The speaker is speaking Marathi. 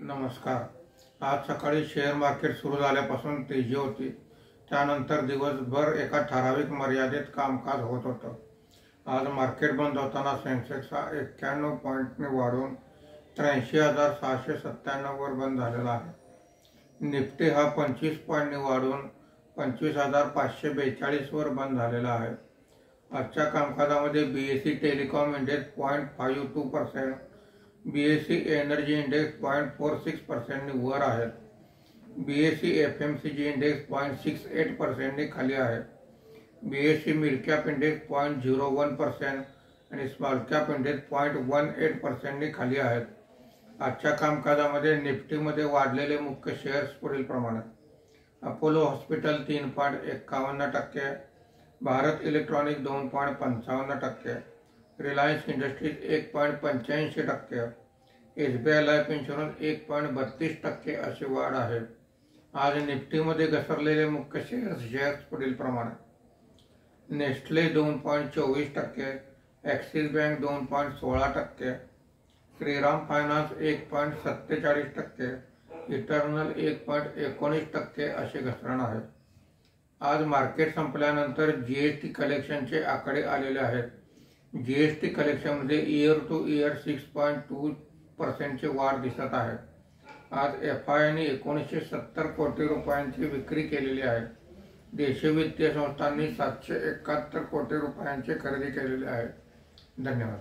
नमस्कार. आज सकाळी शेअर मार्केट सुरू झाल्यापासून तेजी होती. त्यानंतर दिवसभर एका ठराविक मर्यादेत कामकाज होत होतं. आज मार्केट बंद होताना सेन्सेक्स हा 91 पॉईंटने वाढून 83,697 वर बंद झालेला आहे. निफ्टी हा 25 पॉईंटने वाढून 25,542 वर बंद झालेला आहे. आजच्या कामकाजामध्ये BSE telecom index 0.52%, BSE energy index 0.46% वर आहे. BSE FMCG इंडेक्स 0.68% खाली आहे. BSE मिड कॅप इंडेक्स 0.01% आणि स्मॉल कॅप इंडेक्स 0.18% खाली आहेत. आजच्या कामकाजामध्ये निफ्टीमध्ये वाढलेले मुख्य शेअर्स पुढील प्रमाणे: Apollo hospital 3.51%, Bharat electronic 2.55%, Reliance industries 1.85%, SBI life insurance 1.32% अशी वाढ आहे. आज निफ्टीमध्ये घसरलेले मुख्य शेअर्स पुढील प्रमाणे: Nestlé 2.24%, axis bank 2.16%, Shriram finance 1.47%, eternal 1.19% असे घसरण आहे. आज मार्केट संपल्यानंतर GST कलेक्शनचे आकडे आलेले आहेत. GST कलेक्शनमध्ये इयर टू इयर 6.2% वाढ दिसत आहे. आज FIIने 1970 कोटी रुपयांची विक्री केलेली आहे. देशी वित्तीय संस्थांनी 771 कोटी रुपयांची खरेदी केलेली आहे. धन्यवाद.